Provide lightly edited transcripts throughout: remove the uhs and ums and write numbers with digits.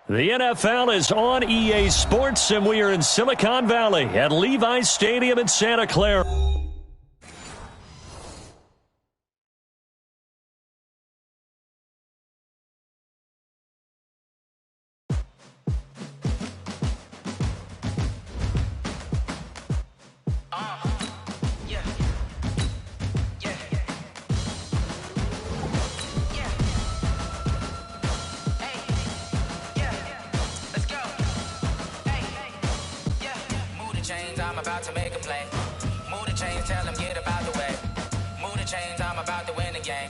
The NFL is on EA Sports, and we are in Silicon Valley at Levi's Stadium in Santa Clara. I'm about to make a play. Move the chains, tell them get up out the way. Move the chains, I'm about to win the game.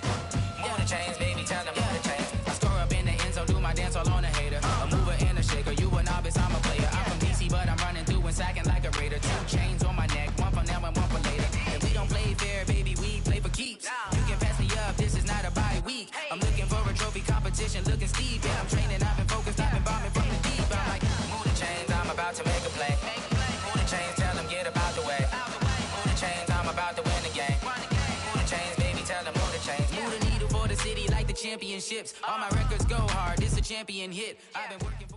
Move the chains, baby, tell them move the chains. I score up in the end zone, do my dance all on a hater. A mover and a shaker, you a novice, I'm a player. I'm from DC, but I'm running through and sacking like a raider. 2 chains on my neck, one for now and one for later. If we don't play fair, baby, we play for keeps. You can pass me up, this is not a bye week. I'm looking for a trophy competition, looking steep. Yeah, I'm training, I've been focused, I've been bombing from the deep. I'm like, move the chains, I'm about to make a play. Move the chains, tell them get up out the way. Move the chains, I'm about to win the game. Move the chains, baby, tell them move the chains. Move the needle for the city like the championships. All my records go hard, this a champion hit. I've been working for...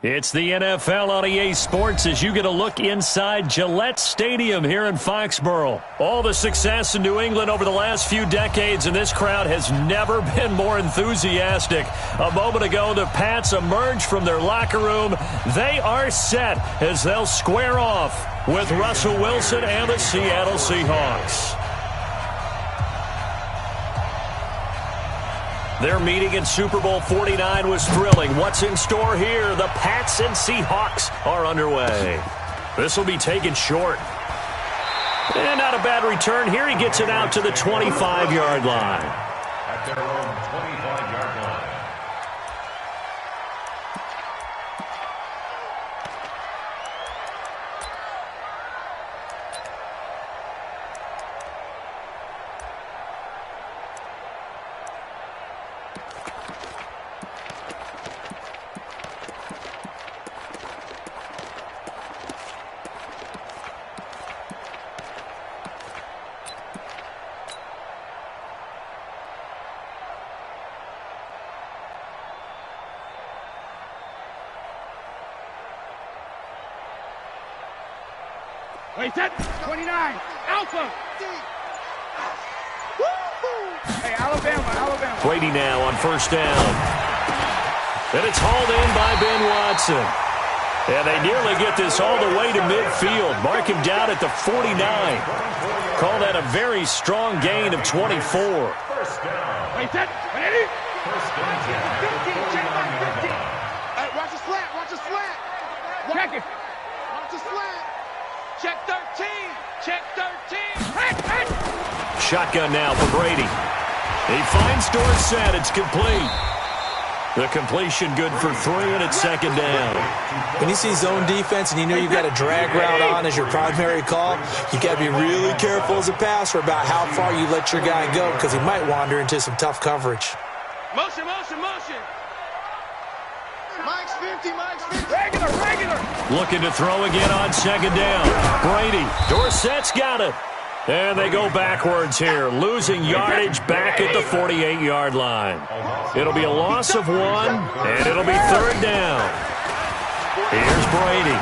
It's the NFL on EA Sports as you get a look inside Gillette Stadium here in Foxborough. All the success in New England over the last few decades, and this crowd has never been more enthusiastic. A moment ago, the Pats emerged from their locker room. They are set as they'll square off with Russell Wilson and the Seattle Seahawks. Their meeting in Super Bowl 49 was thrilling. What's in store here? The Pats and Seahawks are underway. This will be taken short. And not a bad return here. He gets it out to the 25-yard line. At their own 25-yard line. Wait, set. 29. Alpha. Hey, Alabama. Brady now on first down. And it's hauled in by Ben Watson. And they nearly get this all the way to midfield. Mark him down at the 49. Call that a very strong gain of 24. First down. Wait, set. 180. First down. 15. Check back 15. Watch the slant. Check it. Watch the slant. Check 13. Check 13. Hey. Shotgun now for Brady. He finds Dorsett. It's complete. The completion good for 3, and it's second down. When you see zone defense and you know you've got a drag route on as your primary call, you got to be really careful as a passer about how far you let your guy go because he might wander into some tough coverage. Motion. Mike's 50. Regular. Looking to throw again on second down. Brady. Dorsett's got it. And they go backwards here, losing yardage back at the 48-yard line. It'll be a loss of 1, and it'll be third down. Here's Brady.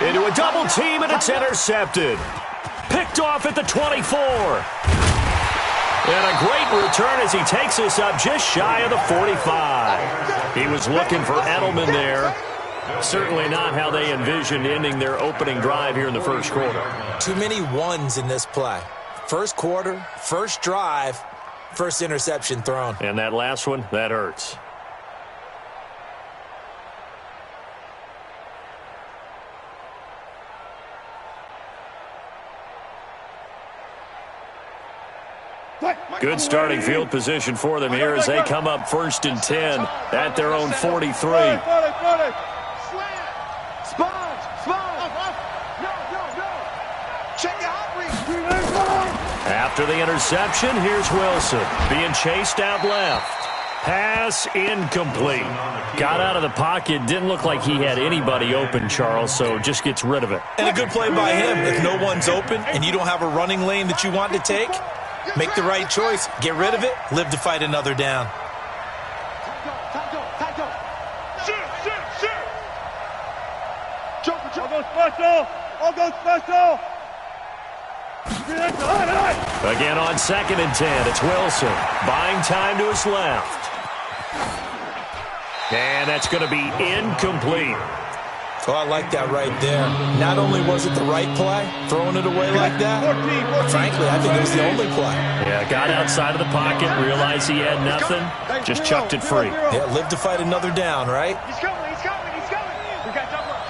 Into a double team, and it's intercepted. Picked off at the 24. And a great return as he takes us up just shy of the 45. He was looking for Edelman there. Certainly not how they envisioned ending their opening drive here in the first quarter. Too many ones in this play. First quarter, first drive, first interception thrown. And that last one, that hurts. Good starting field position for them here as they come up first and 10 at their own 43. After the interception, here's Wilson being chased out left. Pass incomplete. Got out of the pocket. Didn't look like he had anybody open, Charles, so just gets rid of it. And a good play by him. If no one's open and you don't have a running lane that you want to take, make the right choice. Get rid of it. Live to fight another down. go special! All go special! Again on 2nd and 10, it's Wilson. Buying time to his left. And that's going to be incomplete. Oh, I like that right there. Not only was it the right play, throwing it away like that, frankly, I think it was the only play. Yeah, got outside of the pocket, realized he had nothing, just chucked it free. Yeah, live to fight another down, right? He's coming, he's coming, he's coming! We got double up.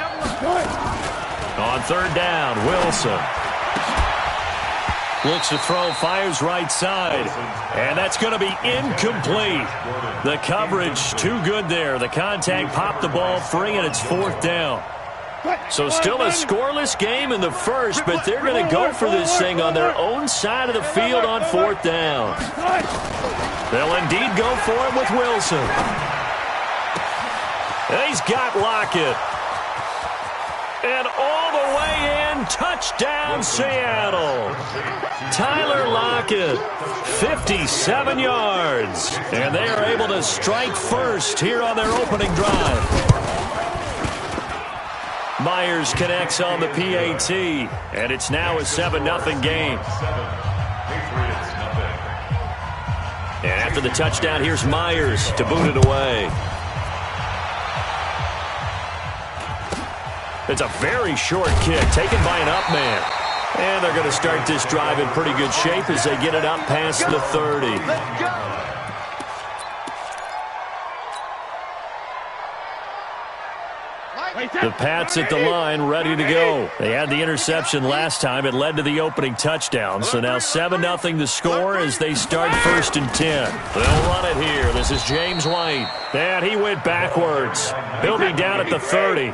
On 3rd down, Wilson. Looks to throw, fires right side. And that's going to be incomplete. The coverage too good there. The contact popped the ball free, and it's 4th down. So still a scoreless game in the first, but they're going to go for this thing on their own side of the field on 4th down. They'll indeed go for it with Wilson. And he's got Lockett. And all the way in, touchdown Seattle. Tyler Lockett, 57 yards. And they are able to strike first here on their opening drive. Myers connects on the PAT, and it's now a 7-0 game. And after the touchdown, here's Myers to boot it away. It's a very short kick taken by an up man. And they're going to start this drive in pretty good shape as they get it up past the 30. The Pats at the line, ready to go. They had the interception last time. It led to the opening touchdown. So now 7-0 the score as they start 1st and 10. They'll run it here. This is James White. And he went backwards. He'll be down at the 30.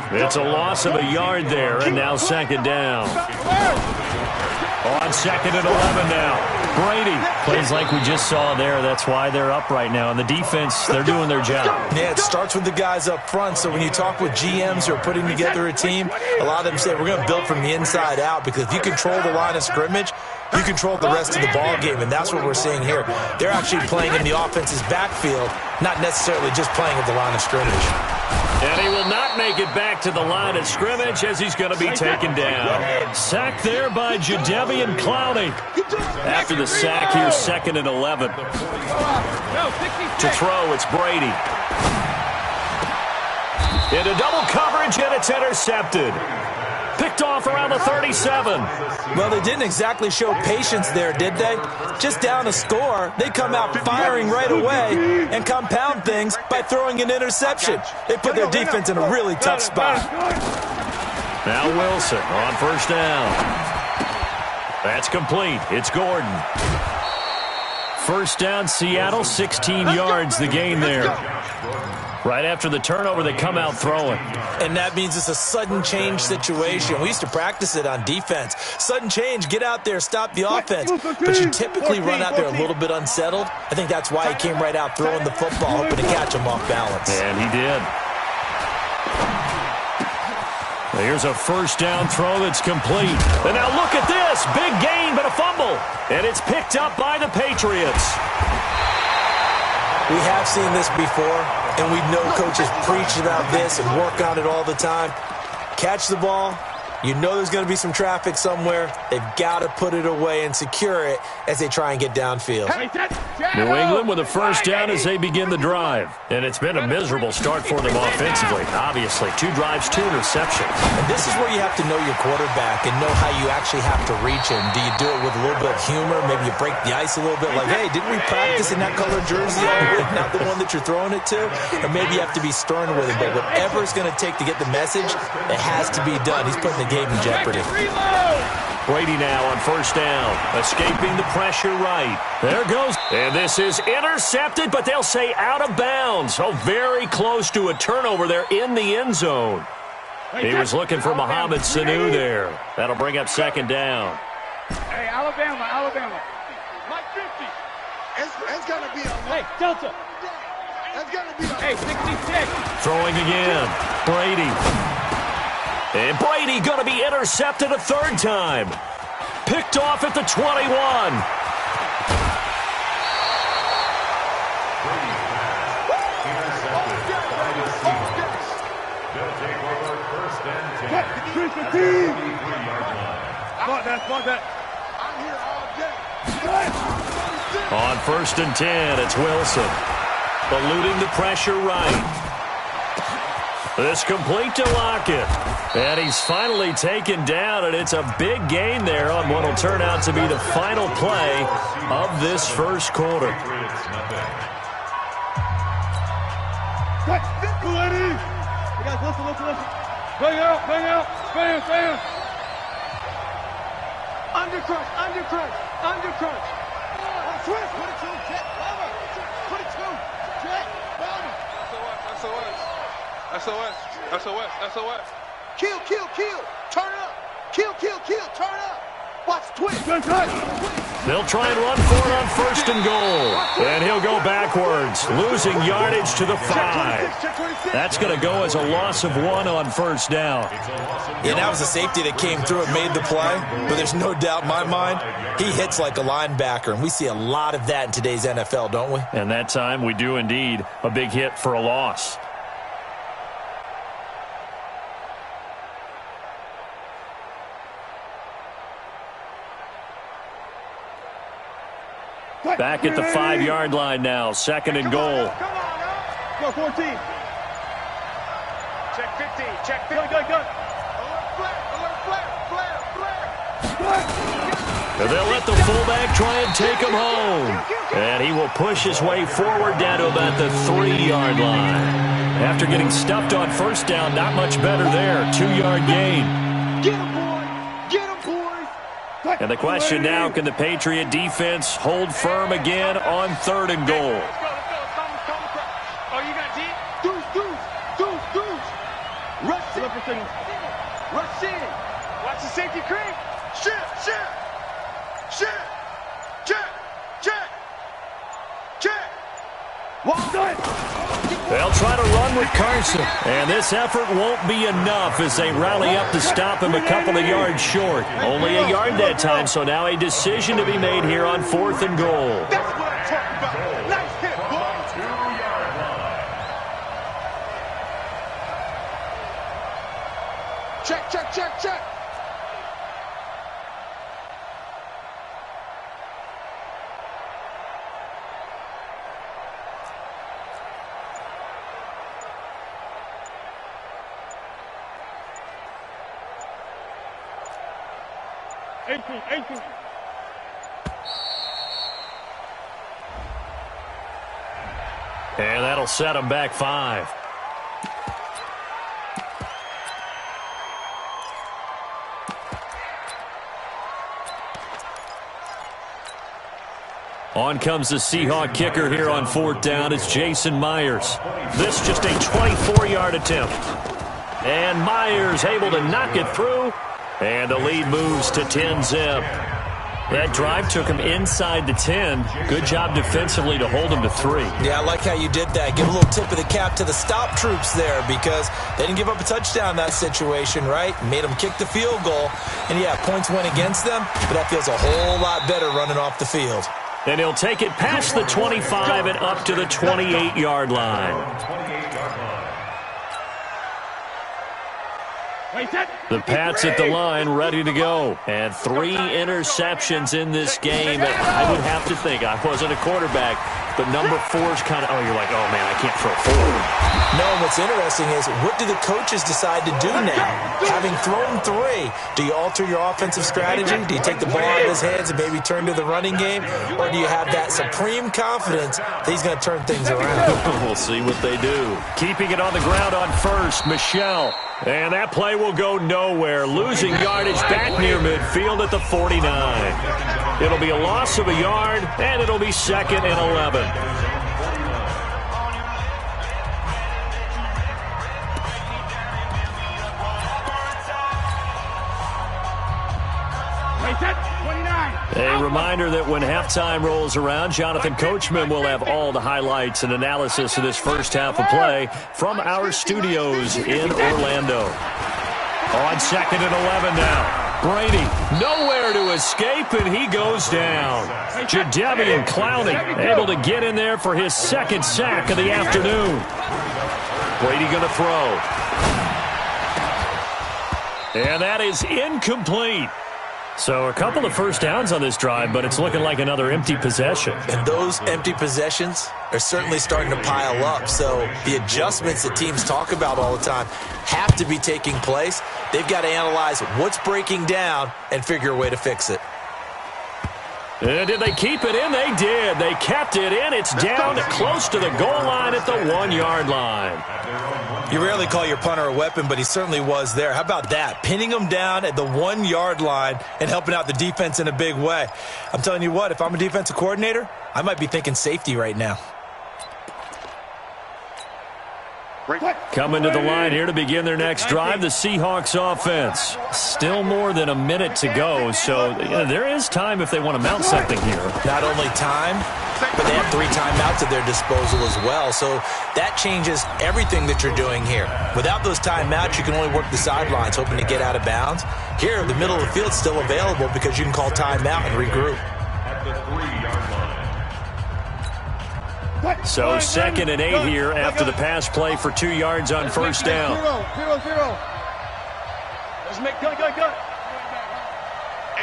It's a loss of a yard there, and now 2nd down. On 2nd and 11 now. Brady plays like we just saw there. That's why they're up right now. And the defense, they're doing their job. Yeah, it starts with the guys up front. So when you talk with GMs who are putting together a team, a lot of them say we're going to build from the inside out, because if you control the line of scrimmage, you control the rest of the ball game, and that's what we're seeing here. They're actually playing in the offense's backfield, not necessarily just playing at the line of scrimmage. And he will not make it back to the line of scrimmage as he's going to be taken down. Sacked there by Jadeveon Clowney. After the sack, here's 2nd and 11. To throw, it's Brady. Into double coverage, and it's intercepted. Picked off around the 37. Well, they didn't exactly show patience there, did they? Just down a score, they come out firing right away and compound things by throwing an interception. They put their defense in a really tough spot. Now Wilson on 1st down. That's complete. It's Gordon. 1st down, Seattle, 16 yards the gain there. Right after the turnover, they come out throwing. And that means it's a sudden change situation. We used to practice it on defense. Sudden change, get out there, stop the offense. But you typically run out there a little bit unsettled. I think that's why he came right out throwing the football, hoping to catch him off balance. And he did. Here's a 1st down throw that's complete. And now look at this. Big gain, but a fumble. And it's picked up by the Patriots. We have seen this before, and we know coaches preach about this and work on it all the time. Catch the ball. You know there's going to be some traffic somewhere. They've got to put it away and secure it as they try and get downfield. New England with a 1st down as they begin the drive. And it's been a miserable start for them offensively. Obviously, 2 drives, 2 interceptions. And this is where you have to know your quarterback and know how you actually have to reach him. Do you do it with a little bit of humor? Maybe you break the ice a little bit like, hey, didn't we practice in that color jersey all week, not the one that you're throwing it to? Or maybe you have to be stern with him. But whatever it's going to take to get the message, it has to be done. He's putting the game in jeopardy. Brady now on 1st down, escaping the pressure right. There goes. And this is intercepted, but they'll say out of bounds. So very close to a turnover there in the end zone. He was looking for Mohamed Sanu there. That'll bring up 2nd down. Hey, Alabama. Like 50. It's going to be a... Hey, Delta. It's going to be a... Hey, 66. Throwing again. Brady. And Brady going to be intercepted a 3rd time. Picked off at the 21. They'll take over 1st and 10 at the 23-yard line. Spot that. I'm here all day. On 1st and 10, it's Wilson. Eluding the pressure right. This complete to Lockett. And he's finally taken down, and it's a big gain there on what will turn out to be the final play of this first quarter. You guys, listen. Bang out. Bam. Undercrunch. Twist. 22, check. Bomber. 22, check. Bomber. SOS. Kill. Turn up. Kill. Turn up. Watch twist. They'll try and run for it on 1st and goal. And he'll go backwards, losing yardage to the 5. That's going to go as a loss of 1 on 1st down. Yeah, that was a safety that came through and made the play. But there's no doubt in my mind, he hits like a linebacker. And we see a lot of that in today's NFL, don't we? And that time we do indeed a big hit for a loss. Back at the 5-yard line now. 2nd and goal. Go 14. Check 15. Go. And they'll let the fullback try and take him home. And he will push his way forward down to about the 3-yard line. After getting stuffed on 1st down, not much better there. 2-yard gain. Get him, boys. And the question now, can the Patriot defense hold firm again on 3rd and goal? Let's go. Oh, you got deep? Deuce. Rush in. Watch the safety creep. Shit. Check. Well done. They'll try to run with Carson. And this effort won't be enough as they rally up to stop him a couple of yards short. Only a yard that time, so now a decision to be made here on 4th and goal. That's what I'm talking about. Nice hit, boy. 2-yard line. Check. And that'll set him back 5. On comes the Seahawk kicker here on 4th down. It's Jason Myers. This just a 24-yard attempt. And Myers able to knock it through. And the lead moves to 10-zip. That drive took him inside the 10. Good job defensively to hold him to 3. Yeah, I like how you did that. Give a little tip of the cap to the stop troops there because they didn't give up a touchdown in that situation, right? Made them kick the field goal. And, yeah, points went against them, but that feels a whole lot better running off the field. And he'll take it past the 25 and up to the 28-yard line. The Pats at the line, ready to go. And 3 interceptions in this game. And I would have to think, I wasn't a quarterback, but number 4's kind of, you're like, oh, man, I can't throw forward. No, what's interesting is, what do the coaches decide to do now? Having thrown 3, do you alter your offensive strategy? Do you take the ball out of his hands and maybe turn to the running game? Or do you have that supreme confidence that he's going to turn things around? We'll see what they do. Keeping it on the ground on 1st, Michelle. And that play will go nowhere, losing yardage back near midfield at the 49. It'll be a loss of a yard, and it'll be 2nd and 11. A reminder that when halftime rolls around, Jonathan Coachman will have all the highlights and analysis of this first half of play from our studios in Orlando. On 2nd and 11 now. Brady nowhere to escape, and he goes down. Jadeveon Clowney able to get in there for his 2nd sack of the afternoon. Brady going to throw. And that is incomplete. So a couple of first downs on this drive, but it's looking like another empty possession. And those empty possessions are certainly starting to pile up. So the adjustments that teams talk about all the time have to be taking place. They've got to analyze what's breaking down and figure a way to fix it. And did they keep it in? They did. They kept it in. It's down close to the goal line at the 1-yard line. You rarely call your punter a weapon, but he certainly was there. How about that? Pinning him down at the 1-yard line and helping out the defense in a big way. I'm telling you what, if I'm a defensive coordinator, I might be thinking safety right now. Coming to the line here to begin their next drive, the Seahawks offense. Still more than a minute to go, so there is time if they want to mount something here. Not only time, but they have 3 timeouts at their disposal as well, so that changes everything that you're doing here. Without those timeouts, you can only work the sidelines, hoping to get out of bounds. Here, the middle of the field is still available because you can call timeout and regroup. At the 3-yard line. So 2nd and 8 here after the pass play for 2 yards on first down. 0-0. Let's make go. Hey,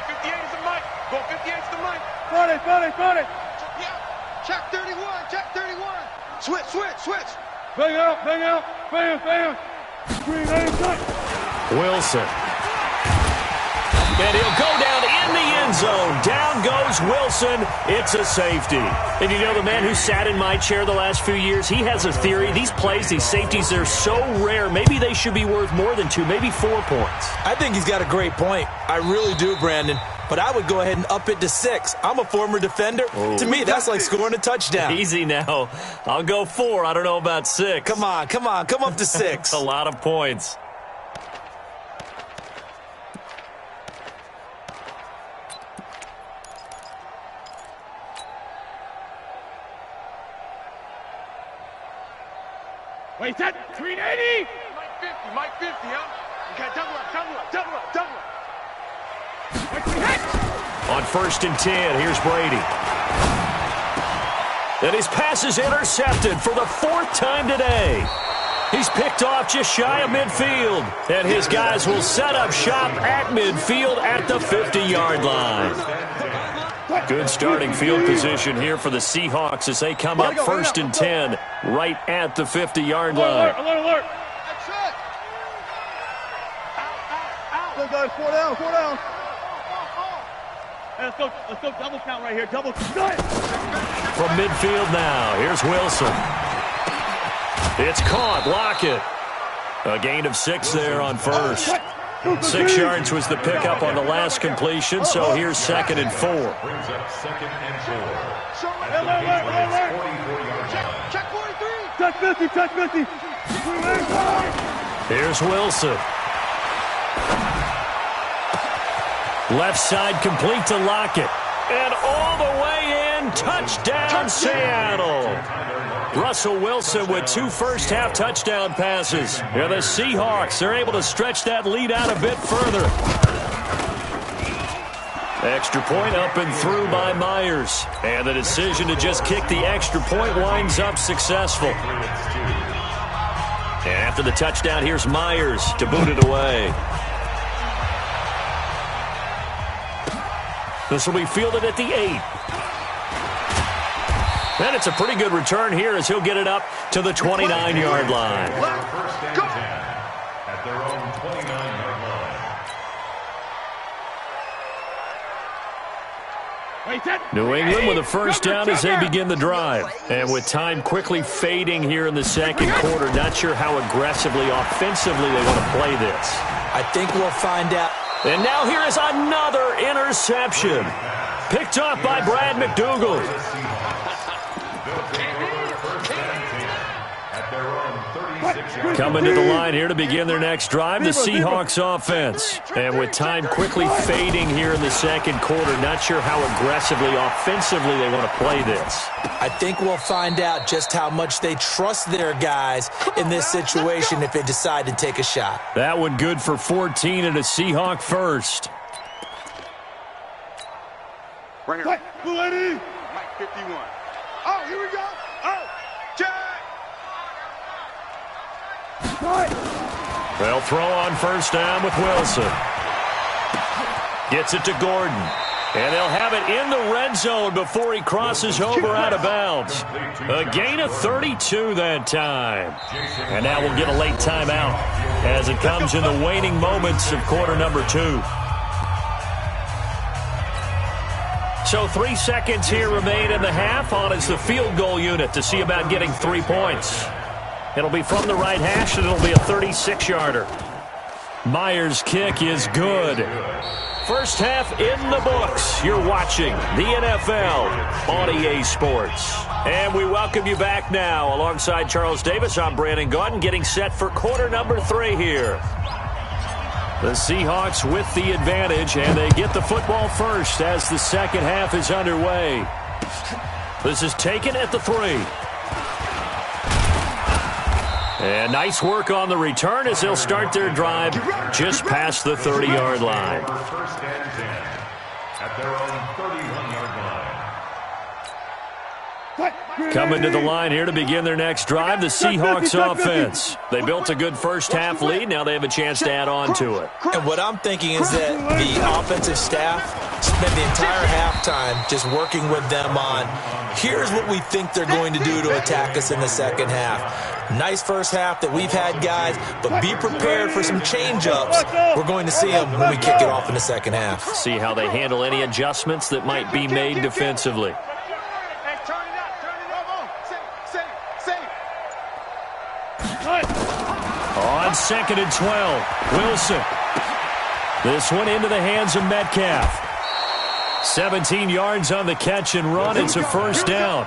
58 is the mic. Go 58 is the mic. Got it. Yeah. Check 31. Switch. Bang out. Bam. Green, Wilson. And he'll go down in the end zone. Down goes Wilson. It's a safety. And you know, the man who sat in my chair the last few years, he has a theory. These plays, these safeties, they're so rare. Maybe they should be worth more than 2, maybe 4 points. I think he's got a great point. I really do, Brandon. But I would go ahead and up it to 6. I'm a former defender. Oh. To me, that's like scoring a touchdown. Easy now. I'll go 4. I don't know about 6. Come on. Come up to 6. A lot of points. Wait, that 380. Mike 50, huh? You got double up. On 1st and 10, here's Brady. And his pass is intercepted for the 4th time today. He's picked off just shy of midfield. And his guys will set up shop at midfield at the 50-yard line. Good starting field position here for the Seahawks as they come up 1st and 10 right at the 50-yard line. Alert. That's it. Out. Go, guys. 4 down. Hey, let's go double count right here. Double count. From midfield now, here's Wilson. It's caught. Lockett. A gain of 6 there on first. 6 yards was the pickup on the last completion, so here's 2nd and 4. Brings up 2nd and 4. Check 43. Touch 50. Here's Wilson. Left side complete to Lockett. And all the way in, touchdown Seattle. Russell Wilson with 2 first-half touchdown passes. And the Seahawks are able to stretch that lead out a bit further. Extra point up and through by Myers. And the decision to just kick the extra point winds up successful. And after the touchdown, here's Myers to boot it away. This will be fielded at the 8. And it's a pretty good return here as he'll get it up to the 29-yard line. First and 10 at their own 29-yard line. New England with a first down as they begin the drive. And with time quickly fading here in the second quarter, not sure how aggressively, offensively they want to play this. I think we'll find out. And now here is another interception. Picked up by Brad McDougald. Coming to the line here to begin their next drive, the Seahawks offense. And with time quickly fading here in the second quarter, not sure how aggressively, offensively they want to play this. I think we'll find out just how much they trust their guys in this situation if they decide to take a shot. That one good for 14 and a Seahawk first. Right here. Blue 80. Mike 51. Oh, here we go. Oh, Jack. They'll throw on first down with Wilson. Gets it to Gordon. And they'll have it in the red zone before he crosses over out of bounds. A gain of 32 that time. And now we'll get a late timeout as it comes in the waning moments of quarter number 2. So 3 seconds here remain in the half. On is the field goal unit to see about getting 3 points. It'll be from the right hash, and it'll be a 36-yarder. Myers' kick is good. First half in the books. You're watching the NFL on EA Sports. And we welcome you back now. Alongside Charles Davis, I'm Brandon Gaudin, getting set for quarter number 3 here. The Seahawks with the advantage, and they get the football first as the second half is underway. This is taken at the 3. And nice work on the return as they'll start their drive just past the 30-yard line. First and 10 at their own 31-yard line. Coming to the line here to begin their next drive, the Seahawks offense. They built a good first-half lead. Now they have a chance to add on to it. And what I'm thinking is that the offensive staff spent the entire halftime just working with them on, here's what we think they're going to do to attack us in the second half. Nice first half that we've had, guys, but be prepared for some change-ups. We're going to see them when we kick it off in the second half. See how they handle any adjustments that might be made defensively. On 2nd and 12, Wilson. This one into the hands of Metcalf. 17 yards on the catch and run. It's a first down.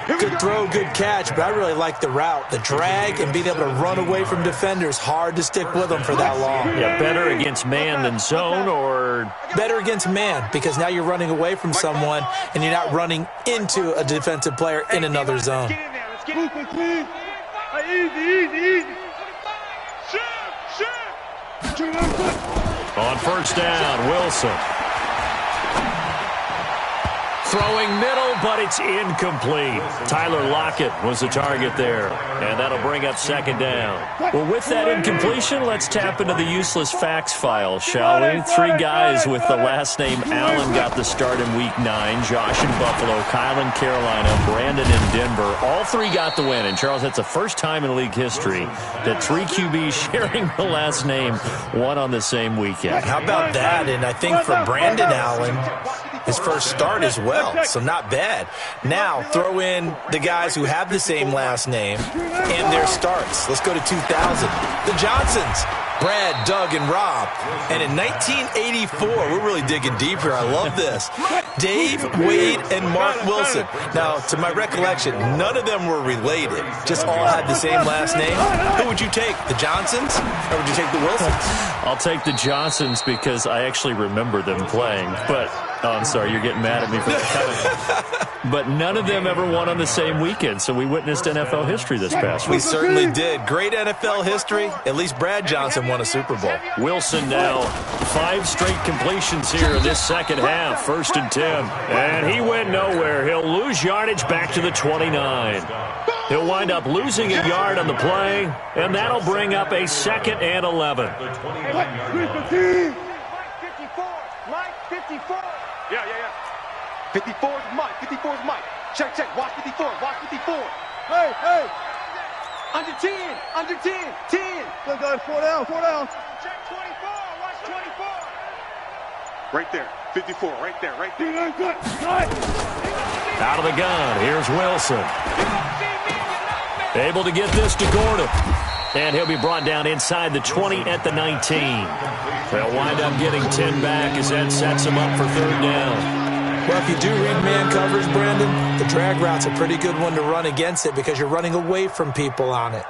Good throw, good catch, but I really like the route. The drag and being able to run away from defenders, hard to stick with them for that long. Yeah, better against man than zone, or? Better against man, because now you're running away from someone and you're not running into a defensive player in another zone. On first down, Wilson. Throwing middle, but it's incomplete. Tyler Lockett was the target there, and that'll bring up second down. Well, with that incompletion, let's tap into the useless facts file, shall we? 3 guys with the last name Allen got the start in Week 9. Josh in Buffalo, Kyle in Carolina, Brandon in Denver. All 3 got the win. And, Charles, that's the first time in league history that 3 QBs sharing the last name won on the same weekend. How about that? And I think for Brandon Allen, his first start as well, so not bad. Now, throw in the guys who have the same last name and their starts. Let's go to 2000. The Johnsons, Brad, Doug, and Rob. And in 1984, we're really digging deep here. I love this. Dave, Wade, and Mark Wilson. Now, to my recollection, none of them were related. Just all had the same last name. Who would you take, the Johnsons, or would you take the Wilsons? I'll take the Johnsons because I actually remember them playing. But, oh, I'm sorry, you're getting mad at me for that. But none of them ever won on the same weekend, so we witnessed NFL history this past week. We certainly did. Great NFL history. At least Brad Johnson won a Super Bowl. Wilson now 5 straight completions here in this second half. 1st and 10. And he went nowhere. He'll lose yardage back to the 29. He'll wind up losing a yard on the play, and that'll bring up a 2nd and 11. Mike, 54. Yeah. 54 is Mike. 54 is Mike. Check. Watch 54. Watch 54. Hey. Under 10. 10. Look, guys, 4 down. Check 24. Watch 24. Right there. 54. Right there. Out of the gun. Here's Wilson. Able to get this to Gordon. And he'll be brought down inside the 20 at the 19. They'll wind up getting 10 back as that sets them up for 3rd down. Well, if you do read man coverage, Brandon, the drag route's a pretty good one to run against it because you're running away from people on it.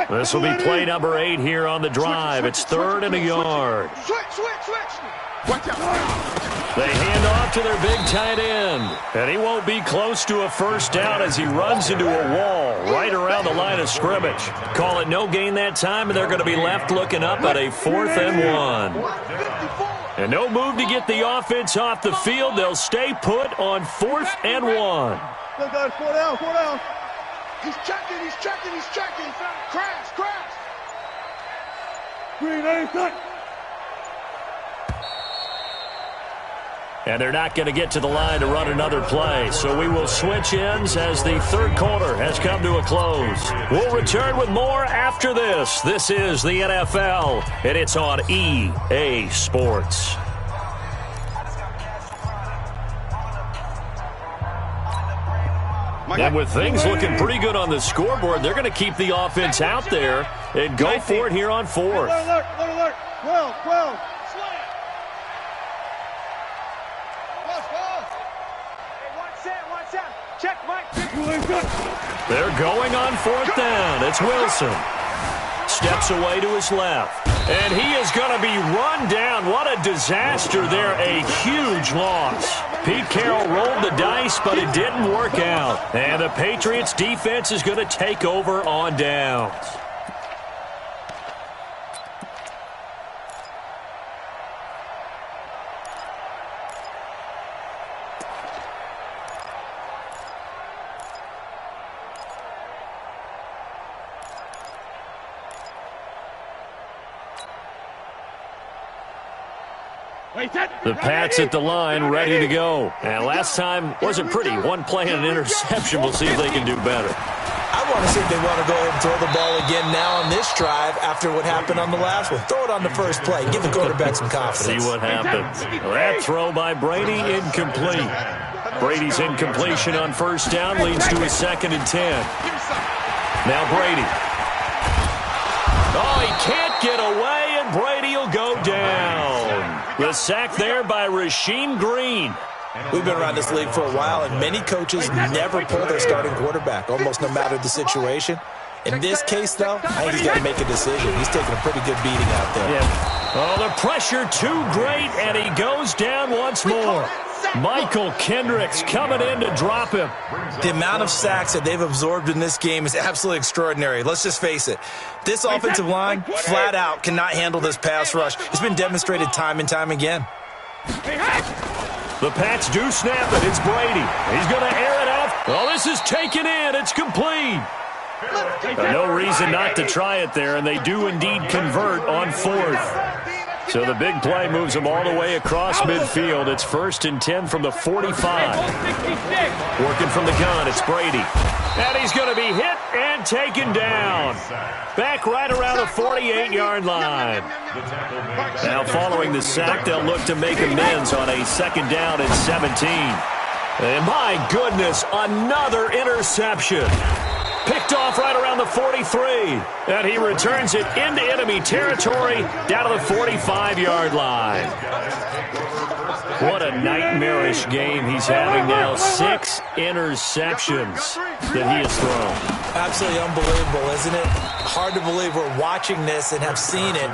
This will be play number 8 here on the drive. It's 3rd and a yard. Switch. Watch out. They hand off to their big tight end. And he won't be close to a first down as he runs into a wall right around the line of scrimmage. Call it no gain that time, and they're going to be left looking up at a 4th and 1. And no move to get the offense off the field. They'll stay put on 4th and 1. Look, guys, 4 down. He's checking. Crash. Green, And they're not going to get to the line to run another play. So we will switch ends as the third quarter has come to a close. We'll return with more after this. This is the NFL, and it's on EA Sports. And with things looking pretty good on the scoreboard, they're going to keep the offense out there and go for it here on fourth. Alert. 12. Watch out. Check, Mike. They're going on fourth down. It's Wilson. Steps away to his left. And he is going to be run down. What a disaster there. A huge loss. Pete Carroll rolled the dice, but it didn't work out. And the Patriots defense is going to take over on downs. The Pats at the line, ready to go. And last time wasn't pretty. One play and an interception. We'll see if they can do better. I want to see if they want to go ahead and throw the ball again now on this drive after what happened on the last one. Throw it on the first play. Give the quarterback some confidence. See what happens. That throw by Brady, incomplete. Brady's incompletion on first down leads to a 2nd and 10. Now Brady. Oh, he can't get away, and Brady will go down. The sack there by Rasheem Green. We've been around this league for a while, and many coaches never pull their starting quarterback, almost no matter the situation. In this case, though, I think he's got to make a decision. He's taking a pretty good beating out there. Yeah. Oh, the pressure too great, and he goes down once more. Michael Kendricks coming in to drop him. The amount of sacks that they've absorbed in this game is absolutely extraordinary. Let's just face it. This offensive line, flat out, cannot handle this pass rush. It's been demonstrated time and time again. The Pats do snap it. It's Brady. He's going to air it out. Oh, this is taken in. It's complete. No reason not to try it there, and they do indeed convert on fourth. So the big play moves them all the way across midfield. It's 1st and 10 from the 45. Working from the gun, it's Brady. And he's going to be hit and taken down. Back right around the 48-yard line. Now following the sack, they'll look to make amends on a 2nd down and 17. And my goodness, another interception. Picked off right around the 43. And he returns it into enemy territory down to the 45-yard line. What a nightmarish game he's having now. 6 interceptions that he has thrown. Absolutely unbelievable, isn't it? Hard to believe we're watching this and have seen it,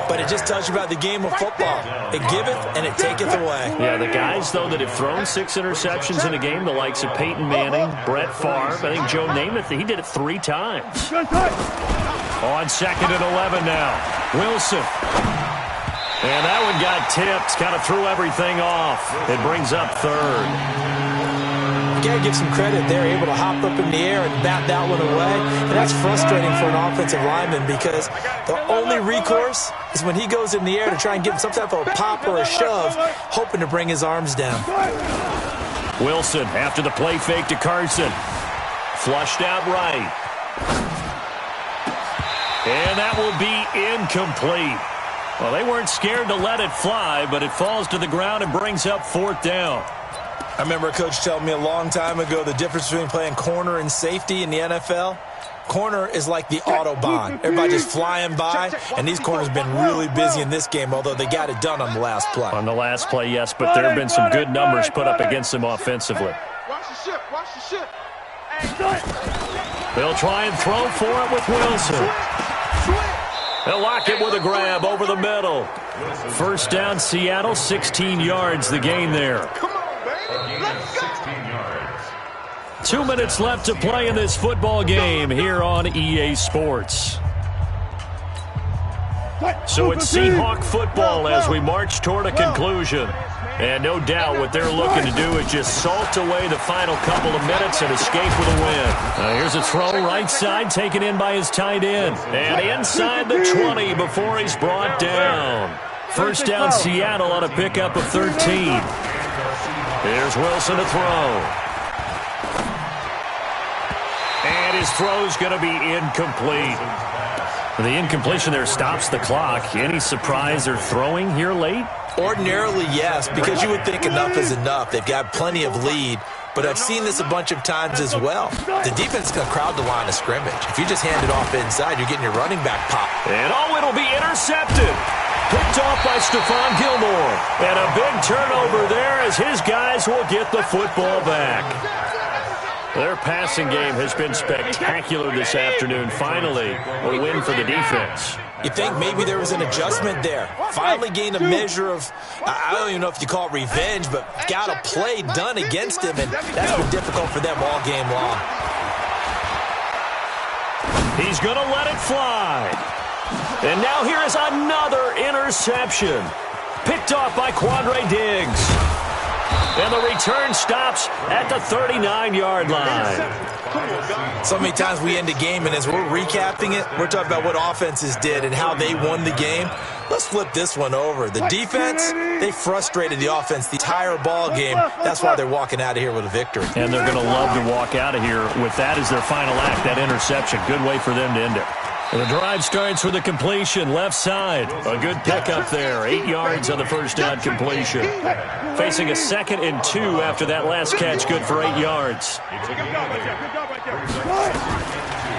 but it just tells you about the game of football. It giveth and it taketh away. Yeah, the guys, though, that have thrown 6 interceptions in a game, the likes of Peyton Manning, Brett Favre, I think Joe Namath, he did it 3 times. On 2nd and 11 now. Wilson. And that one got tipped, kind of threw everything off. It brings up 3rd. You got to give some credit. They're able to hop up in the air and bat that one away. And that's frustrating for an offensive lineman because the only recourse is when he goes in the air to try and get some type of a pop or a shove, hoping to bring his arms down. Wilson after the play fake to Carson. Flushed out right. And that will be incomplete. Well, they weren't scared to let it fly, but it falls to the ground and brings up 4th down. I remember a coach telling me a long time ago the difference between playing corner and safety in the NFL. Corner is like the Autobahn. Everybody just flying by, and these corners have been really busy in this game, although they got it done on the last play. On the last play, yes, but there have been some good numbers put up against them offensively. Watch the ship. Watch the ship. They'll try and throw for it with Wilson. They'll lock it with a grab over the middle. 1st down, Seattle, 16 yards the gain there. Come on, baby. Let's go. 16 yards. 2 minutes left to play in this football game here on EA Sports. So it's Seahawk football as we march toward a conclusion. And no doubt what they're looking to do is just salt away the final couple of minutes and escape with a win. Here's a throw right side taken in by his tight end. And inside the 20 before he's brought down. First down Seattle on a pickup of 13. Here's Wilson to throw. And his throw's going to be incomplete. The incompletion there stops the clock. Any surprise they're throwing here late? Ordinarily, yes, because you would think enough is enough. They've got plenty of lead, but I've seen this a bunch of times as well. The defense can crowd the line of scrimmage. If you just hand it off inside, you're getting your running back pop. And it'll be intercepted. Picked off by Stephon Gilmore. And a big turnover there as his guys will get the football back. Their passing game has been spectacular this afternoon. Finally, a win for the defense. You think maybe there was an adjustment there. Finally gained a measure of, I don't even know if you call it revenge, but got a play done against him, and that's been difficult for them all game long. He's going to let it fly. And now here is another interception. Picked off by Quandre Diggs. And the return stops at the 39-yard line. So many times we end a game, and as we're recapping it, we're talking about what offenses did and how they won the game. Let's flip this one over. The defense, they frustrated the offense the entire ball game. That's why they're walking out of here with a victory. And they're going to love to walk out of here with that as their final act, that interception. Good way for them to end it. And the drive starts with a completion, left side. A good pickup there, 8 yards on the first down completion. Facing a 2nd and 2 after that last catch, good for 8 yards.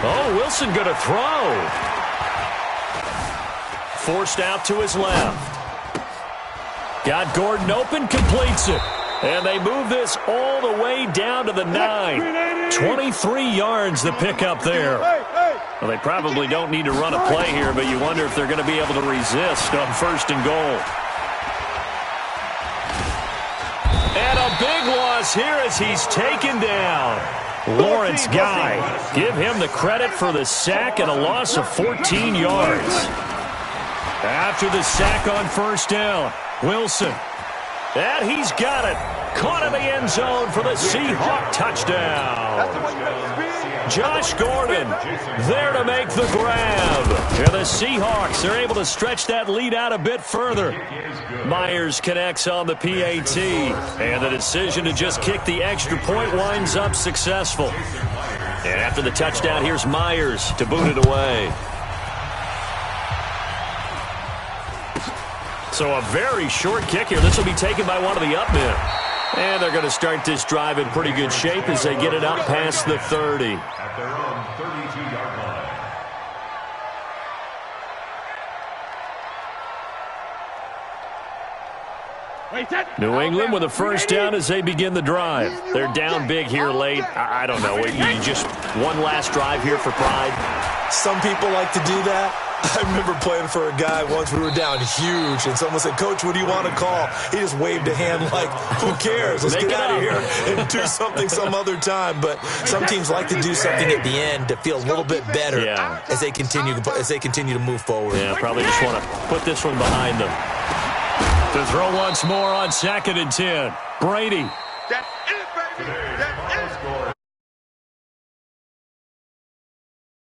Oh, Wilson going to throw. Forced out to his left. Got Gordon open, completes it. And they move this all the way down to the 9. 23 yards the pickup there. Well, they probably don't need to run a play here, but you wonder if they're going to be able to resist on 1st and goal. And a big loss here as he's taken down. Lawrence Guy, give him the credit for the sack and a loss of 14 yards. After the sack on 1st down, Wilson. And he's got it. Caught in the end zone for the Seahawk touchdown. Josh Gordon there to make the grab. And the Seahawks are able to stretch that lead out a bit further. Myers connects on the PAT. And the decision to just kick the extra point winds up successful. And after the touchdown, here's Myers to boot it away. So a very short kick here. This will be taken by one of the up men. And they're going to start this drive in pretty good shape as they get it up past the 30. At their own 32-yard line. New England with a first down as they begin the drive. They're down big here late. I don't know. You just one last drive here for pride. Some people like to do that. I remember playing for a guy once. We were down huge, and someone said, "Coach, what do you want to call?" He just waved a hand like, "Who cares? Let's get out of here and do something some other time." But some teams like to do something at the end to feel a little bit better as they continue to move forward. Yeah, probably just want to put this one behind them. To throw once more on 2nd and 10. Brady. That's it, baby. That's